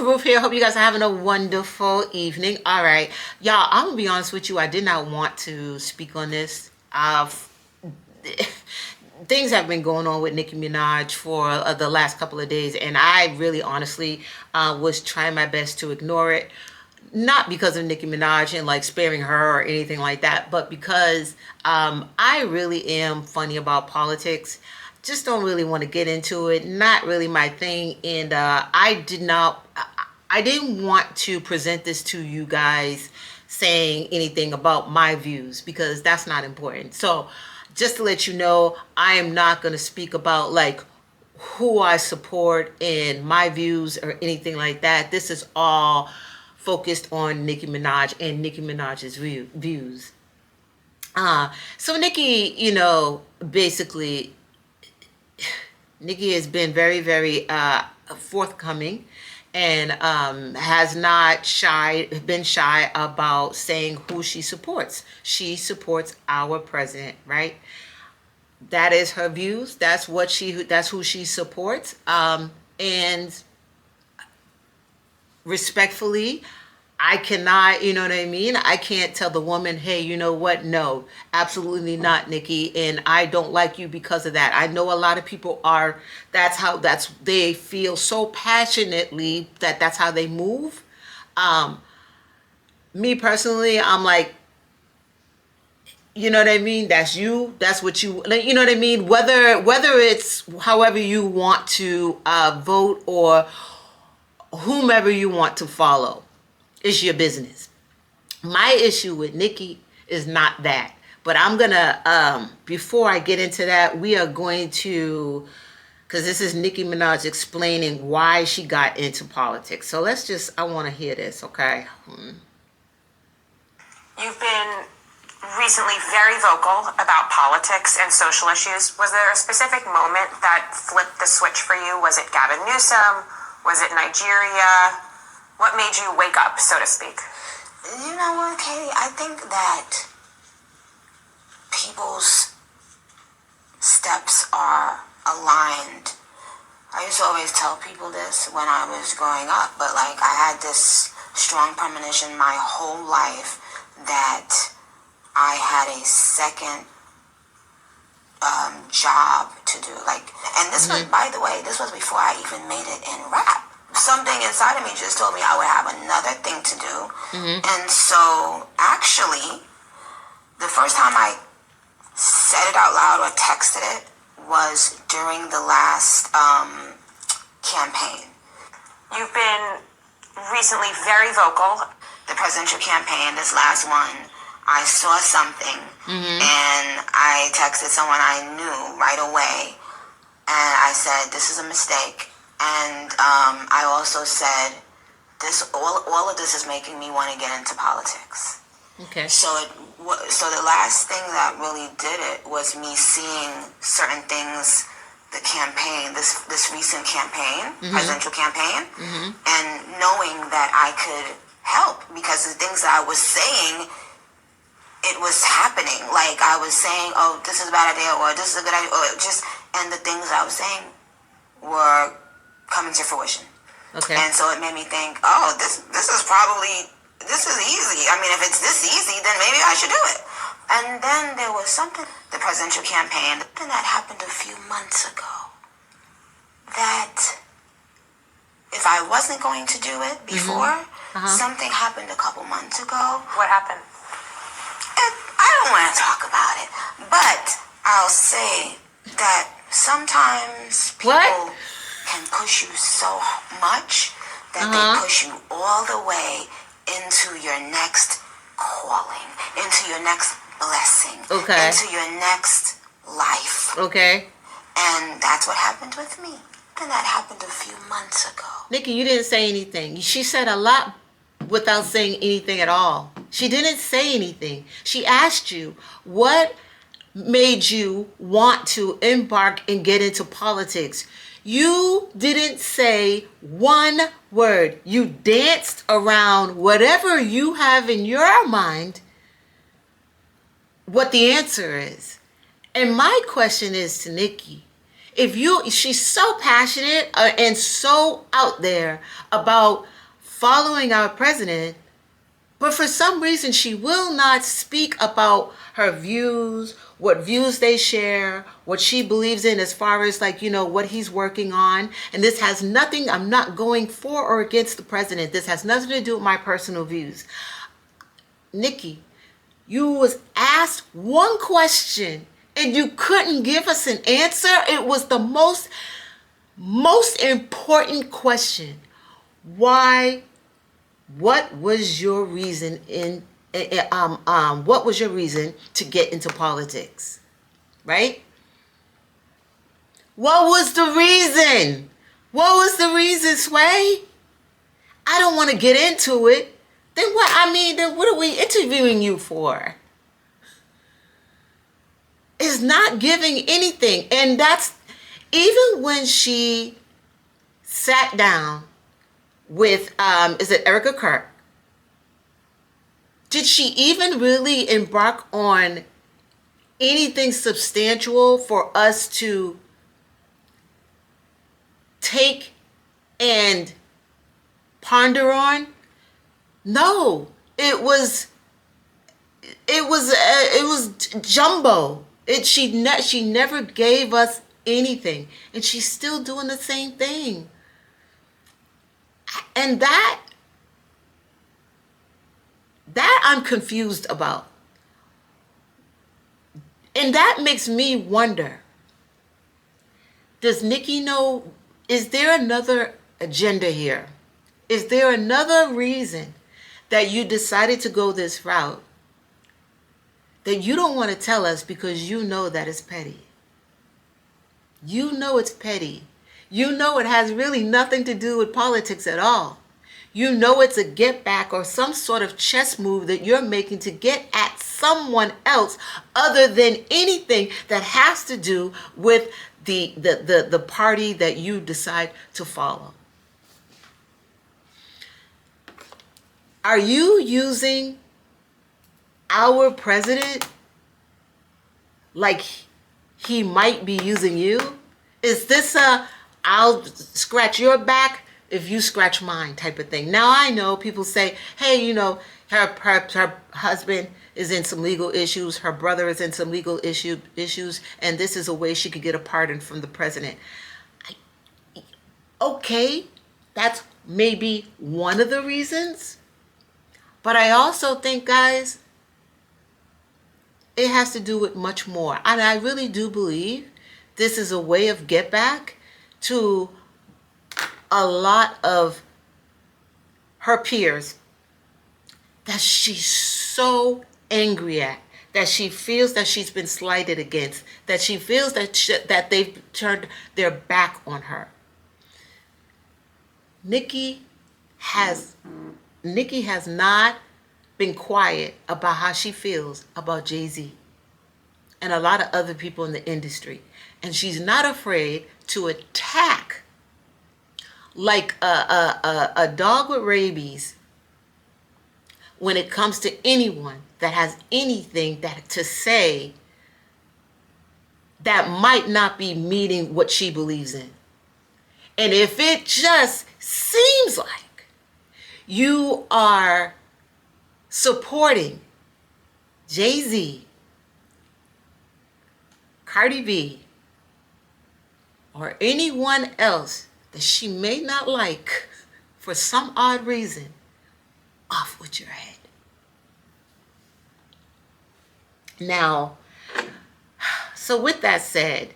Ruth here. Hope you guys are having a wonderful evening. All right, y'all. I'm gonna be honest with you. I did not want to speak on this. Things have been going on with Nicki Minaj for the last couple of days, and I really, honestly, was trying my best to ignore it. Not because of Nicki Minaj and like sparing her or anything like that, but because I really am funny about politics. Just don't really want to get into it. Not really my thing, and I did not. I didn't want to present this to you guys saying anything about my views because that's not important. So, just to let you know, I am not going to speak about like who I support and my views or anything like that. This is all focused on Nicki Minaj and Nicki Minaj's views. So Nicki, basically, Nicki has been very, very forthcoming and has not been shy about saying who she supports. She supports our president, right? That is her views. That's who she supports. And respectfully, I cannot, you know what I mean? I can't tell the woman, hey, you know what? No, absolutely not, Nicki. And I don't like you because of that. I know a lot of people they feel so passionately that's how they move. Me personally, I'm like, you know what I mean? That's you. That's what you know what I mean? Whether it's however you want to vote or whomever you want to follow. It's your business. My issue with Nicki is not that. But I'm going to, before I get into that, we are going to, because this is Nicki Minaj explaining why she got into politics. So I want to hear this, okay? You've been recently very vocal about politics and social issues. Was there a specific moment that flipped the switch for you? Was it Gavin Newsom? Was it Nigeria? What made you wake up, so to speak? You know what, Katie? I think that people's steps are aligned. I used to always tell people this when I was growing up, but like I had this strong premonition my whole life that I had a second job to do. And this was, by the way, this was before I even made it in rap. Something inside of me just told me I would have another thing to do. And so actually, the first time I said it out loud or texted it was during the last campaign. You've been recently very vocal. The presidential campaign, this last one, I saw something and I texted someone I knew right away and I said, this is a mistake. And I also said, all of this is making me want to get into politics. Okay. So the last thing that really did it was me seeing certain things, the campaign, this recent campaign, presidential campaign, and knowing that I could help because the things that I was saying, it was happening. Like I was saying, oh, this is a bad idea, or this is a good idea, and the things I was saying were coming to fruition. Okay. And so it made me think, oh, this is easy. I mean, if it's this easy, then maybe I should do it. And then there was something, the presidential campaign, something that happened a few months ago that if I wasn't going to do it before, something happened a couple months ago. What happened? I don't want to talk about it, but I'll say that sometimes people can push you so much that they push you all the way into your next calling, into your next blessing, into your next life. Okay. And that's what happened with me. And that happened a few months ago. Nicki, you didn't say anything. She said a lot without saying anything at all. She didn't say anything. She asked you, what made you want to embark and get into politics? You didn't say one word. You danced around whatever you have in your mind, what the answer is. And my question is to Nicki, She's so passionate and so out there about following our president, but for some reason she will not speak about her views, what views they share, what she believes in as far as like, what he's working on. And this has nothing, I'm not going for or against the president. This has nothing to do with my personal views. Nicki, you was asked one question and you couldn't give us an answer. It was the most important question. Why? What was your reason what was your reason to get into politics? Right? What was the reason? What was the reason, Sway? I don't want to get into it. Then what are we interviewing you for? Is not giving anything. And that's even when she sat down with is it Erica Kirk? Did she even really embark on anything substantial for us to take and ponder on? No, it was jumbo. She never gave us anything, and she's still doing the same thing. And that I'm confused about. And that makes me wonder, does Nicki know, is there another agenda here? Is there another reason that you decided to go this route that you don't want to tell us because you know that it's petty? You know it's petty. You know it has really nothing to do with politics at all. You know it's a get back or some sort of chess move that you're making to get at someone else other than anything that has to do with the party that you decide to follow. Are you using our president like he might be using you? Is this a I'll scratch your back if you scratch mine type of thing? Now I know people say, hey, her husband is in some legal issues, her brother is in some legal issues, and this is a way she could get a pardon from the president. Okay, that's maybe one of the reasons. But I also think, guys, it has to do with much more. And I really do believe this is a way of get back to a lot of her peers that she's so angry at, that she feels that she's been slighted against, that she feels that they've turned their back on her. Nicki has not been quiet about how she feels about Jay-Z and a lot of other people in the industry. And she's not afraid to attack like a dog with rabies when it comes to anyone that has anything that to say that might not be meeting what she believes in. And if it just seems like you are supporting Jay-Z, Cardi B, or anyone else that she may not like for some odd reason, off with your head. Now, so with that said,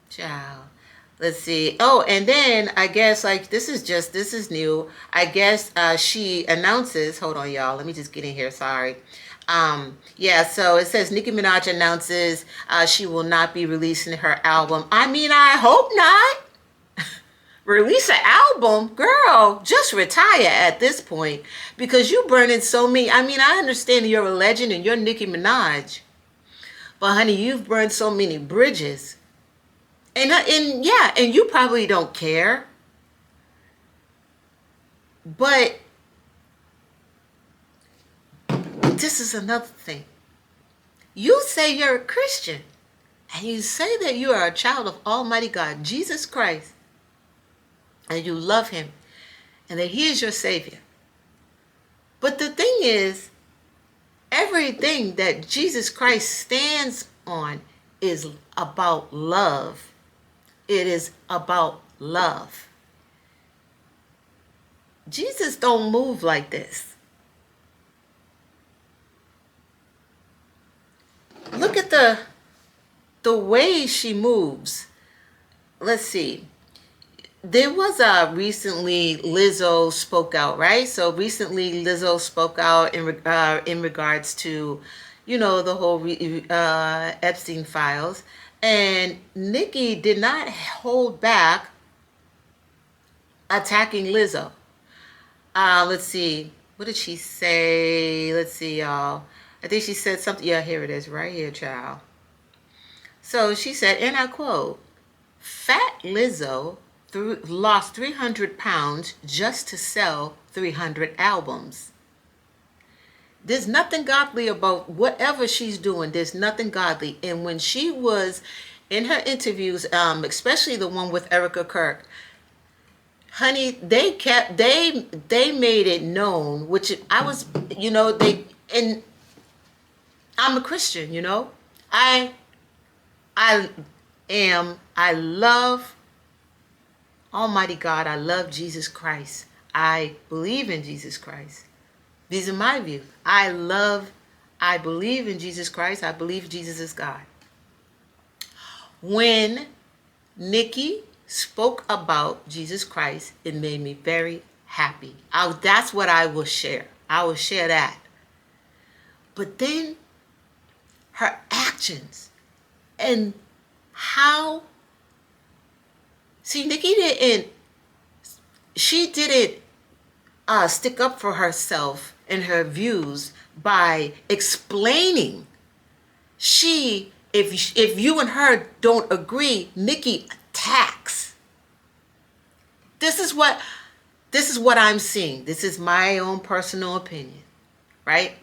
child, let's see. Oh, and then I guess like this is new. I guess she announces, hold on y'all, let me just get in here, sorry. Yeah, so it says Nicki Minaj announces she will not be releasing her album. I mean, I hope not. Release an album? Girl, just retire at this point because you burning so many. I mean, I understand you're a legend and you're Nicki Minaj. But honey, you've burned so many bridges. And you probably don't care. But this is another thing. You say you're a Christian and you say that you are a child of Almighty God, Jesus Christ, and you love him, and that he is your Savior. But the thing is, everything that Jesus Christ stands on is about love. It is about love. Jesus don't move like this. Look at the way she moves. Let's see. There was recently Lizzo spoke out, right? So recently Lizzo spoke out in regards to, the whole Epstein files, and Nicki did not hold back attacking Lizzo. Let's see. What did she say? Let's see, y'all. I think she said something. Yeah, here it is, right here, child. So she said, and I quote, "Fat Lizzo lost 300 pounds just to sell 300 albums. There's nothing godly about whatever she's doing. There's nothing godly." And when she was in her interviews, especially the one with Erica Kirk, honey, they made it known, which I was, and I'm a Christian, I love Almighty God. I love Jesus Christ. I believe in Jesus Christ. These are my views. I believe in Jesus Christ. I believe Jesus is God. When Nicki spoke about Jesus Christ, it made me very happy. That's what I will share. I will share that. But then her actions and how, see, Nicki didn't stick up for herself and her views by explaining. If you and her don't agree, Nicki attacks. This is what I'm seeing. This is my own personal opinion, right?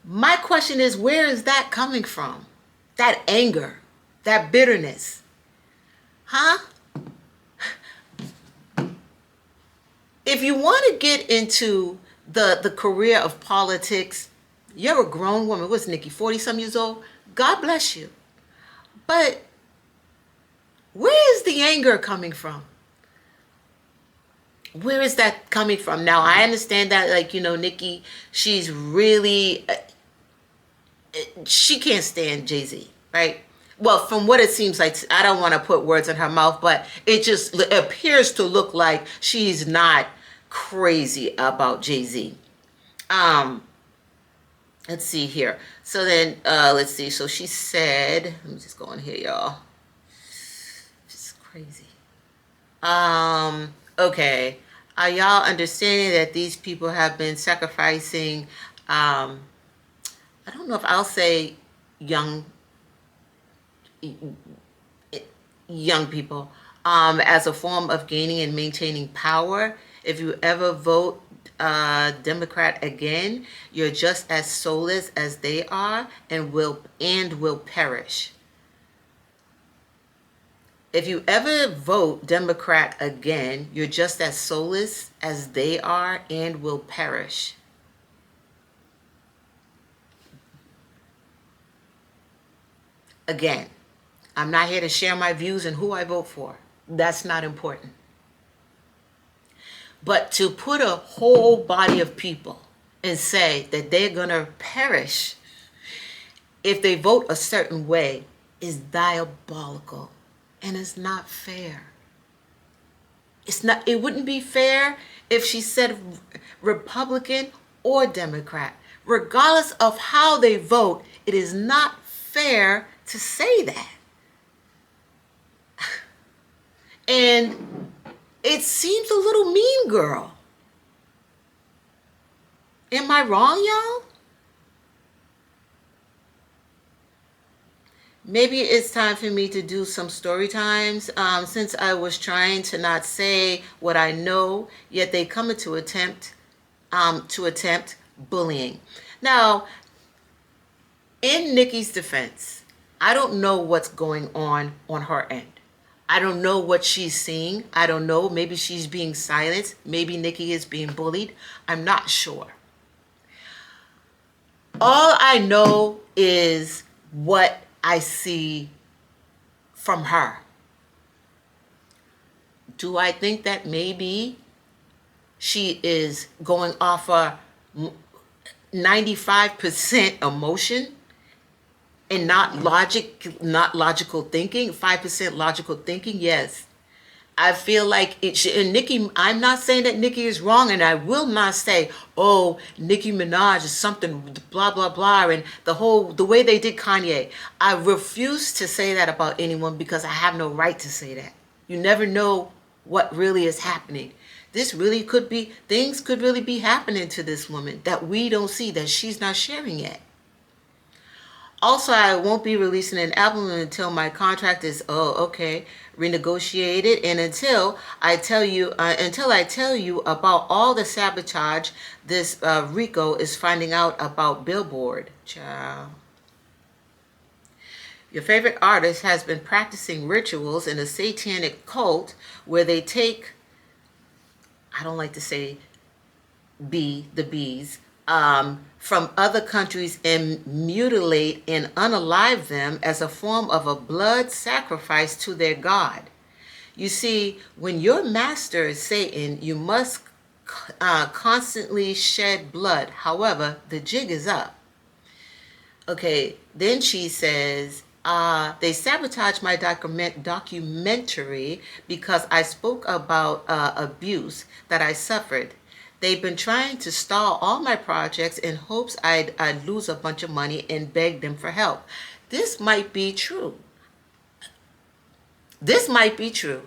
My question is, where is that coming from? That anger, that bitterness, huh? If you want to get into the career of politics, you're a grown woman. What's Nicki, 40-some years old? God bless you. But where is the anger coming from? Where is that coming from? Now, I understand that, Nicki, she's really, she can't stand Jay-Z, right? Well, from what it seems like, I don't want to put words in her mouth, but it just appears to look like she's not crazy about Jay-Z. Let's see here. So then, let's see. So she said, let me just go in here, y'all. This is crazy. Okay. Are y'all understanding that these people have been sacrificing, I don't know if I'll say young people, as a form of gaining and maintaining power? If you ever vote Democrat again, you're just as soulless as they are and will perish. If you ever vote Democrat again, you're just as soulless as they are and will perish. Again, I'm not here to share my views and who I vote for. That's not important. But to put a whole body of people and say that they're going to perish if they vote a certain way is diabolical. And it's not fair. It wouldn't be fair if she said Republican or Democrat. Regardless of how they vote, it is not fair to say that. And it seems a little mean girl. Am I wrong, y'all? Maybe it's time for me to do some story times, since I was trying to not say what I know, yet they come to attempt bullying. Now, in Nicki's defense, I don't know what's going on her end. I don't know what she's seeing. I don't know. Maybe she's being silenced. Maybe Nicki is being bullied. I'm not sure. All I know is what I see from her. Do I think that maybe she is going off a 95% emotion and not logical thinking? 5% logical thinking? Yes. I feel like and Nicki, I'm not saying that Nicki is wrong, and I will not say, oh, Nicki Minaj is something, blah, blah, blah, and the way they did Kanye. I refuse to say that about anyone because I have no right to say that. You never know what really is happening. Things could really be happening to this woman that we don't see, that she's not sharing yet. Also, I won't be releasing an album until my contract is renegotiated, and until I tell you about all the sabotage this Rico is finding out about Billboard. Ciao. Your favorite artist has been practicing rituals in a satanic cult where they take, I don't like to say the bees, from other countries and mutilate and unalive them as a form of a blood sacrifice to their god. You see, when your master is Satan, you must constantly shed blood. However, the jig is up. Okay, then she says, they sabotaged my documentary because I spoke about abuse that I suffered. They've been trying to stall all my projects in hopes I'd lose a bunch of money and beg them for help. This might be true. This might be true.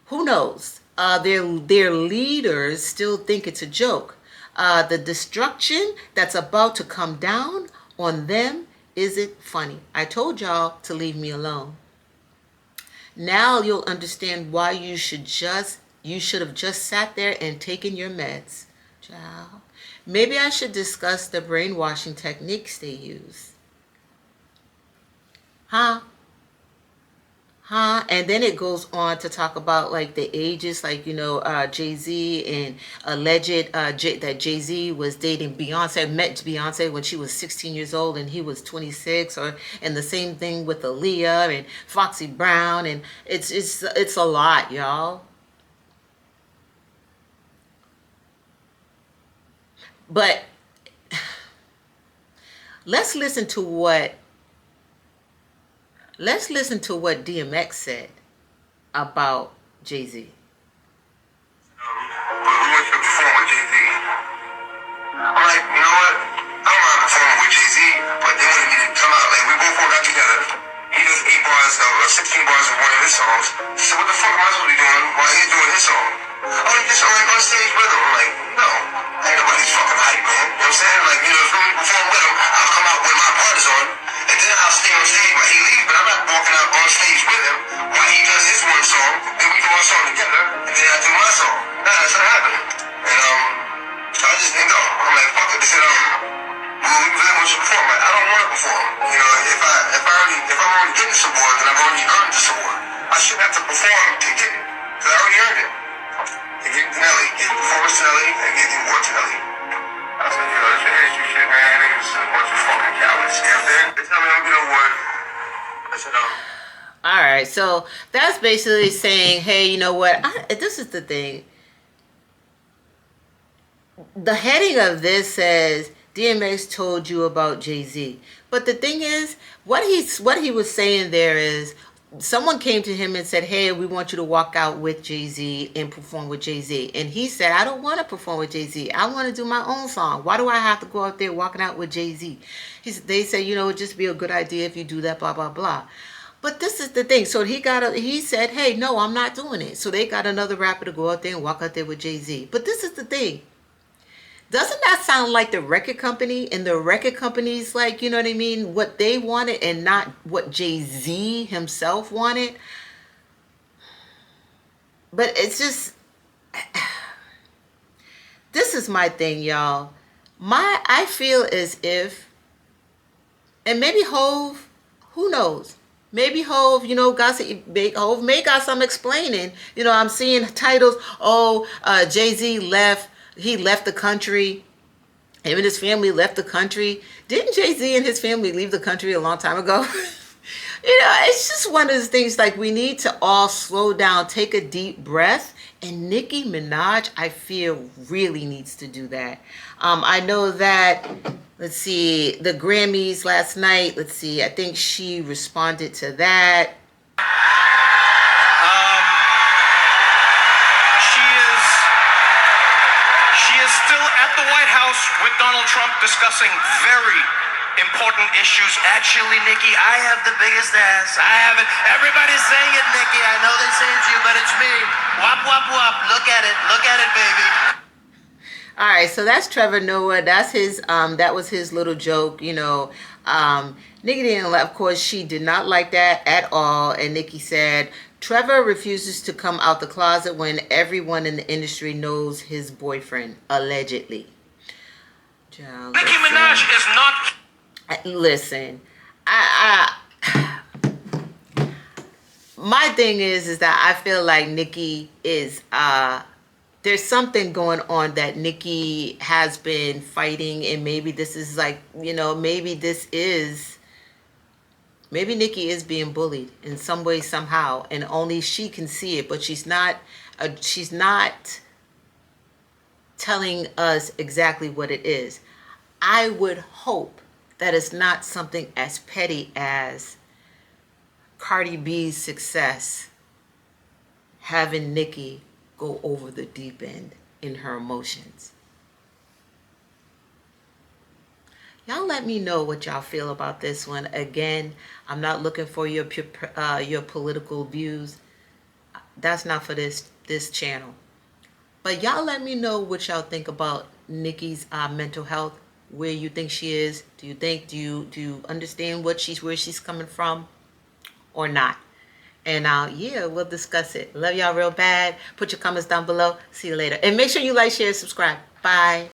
Who knows? Their leaders still think it's a joke. The destruction that's about to come down on them isn't funny. I told y'all to leave me alone. Now you'll understand why you should have just sat there and taken your meds. Child. Maybe I should discuss the brainwashing techniques they use. Huh? And then it goes on to talk about like the ages, like, Jay-Z and alleged that Jay-Z was dating Beyonce, met Beyonce when she was 16 years old and he was 26, and the same thing with Aaliyah and Foxy Brown, and it's a lot, y'all. But let's listen to what DMX said about Jay-Z. We want you to perform with Jay-Z. I'm like, you know what? I don't mind performing with Jay-Z, but they wanted me to come out. Like, we both work out together. He does 8 bars or 16 bars of one of his songs. So what the fuck am I supposed to be doing while he's doing his song? Oh, you just on stage with him. I'm like, no. Ain't nobody's fucking hype, man. You know what I'm saying? Like, if you really perform with him, I'll come out with my part is on, and then I'll stay on stage while he leaves, but I'm not walking out on stage with him while he does his one song, then we do our song together, and then I do my song. Nah, that's not happening. And so I just didn't go. I'm like, fuck it. They said, we really want you to perform. Like, I don't want to perform. If I'm already getting some award, then I've already earned this award. I shouldn't have to perform to get it, because I already earned it. To get Nelly, get performance to Nelly, and get the award to Nelly. I said, that's your history shit, man. Niggas a bunch of fucking cowards. You know what I'm saying? They tell me I'm getting an award. I said, All right, so that's basically saying, hey, you know what? This is the thing. The heading of this says DMX told you about Jay-Z, but the thing is, what he was saying there is, someone came to him and said, hey, we want you to walk out with Jay-Z and perform with Jay-Z. And he said, I don't want to perform with Jay-Z. I want to do my own song. Why do I have to go out there walking out with Jay-Z? They said, it'd just be a good idea if you do that, blah, blah, blah. But this is the thing. So he said, hey, no, I'm not doing it. So they got another rapper to go out there and walk out there with Jay-Z. But this is the thing. Doesn't that sound like the record company, and the record company's like, what they wanted and not what Jay-Z himself wanted? But it's just, this is my thing, y'all. I feel as if, and maybe Hove Who knows? Maybe Hove, Hove may got some explaining. I'm seeing titles. Oh, Jay-Z left. He left the country. Him and his family left the country. Didn't Jay-Z and his family leave the country a long time ago? It's just one of those things, like, we need to all slow down, take a deep breath. And Nicki Minaj, I feel, really needs to do that. I know that, let's see, the Grammys last night, I think she responded to that. She is still at the White House with Donald Trump discussing very important issues. Actually, Nicki, I have the biggest ass. I have it. Everybody's saying it, Nicki. I know they say it's you, but it's me. Wop, wop, wop. Look at it. Look at it, baby. All right, so that's Trevor Noah. That's his. That was his little joke. Nicki didn't. Of course, she did not like that at all. And Nicki said, Trevor refuses to come out the closet when everyone in the industry knows his boyfriend, allegedly. Nicki Minaj is not. Listen, my thing is that I feel like Nicki is, there's something going on that Nicki has been fighting, and maybe this is like, maybe Nicki is being bullied in some way, somehow, and only she can see it, but she's not telling us exactly what it is. I would hope that it's not something as petty as Cardi B's success having Nicki go over the deep end in her emotions. Y'all let me know what y'all feel about this one. Again, I'm not looking for your political views. That's not for this channel. But y'all let me know what y'all think about Nicki's mental health. Where you think she is. Do you understand where she's coming from or not? And yeah, we'll discuss it. Love y'all real bad. Put your comments down below. See you later. And make sure you like, share, subscribe. Bye.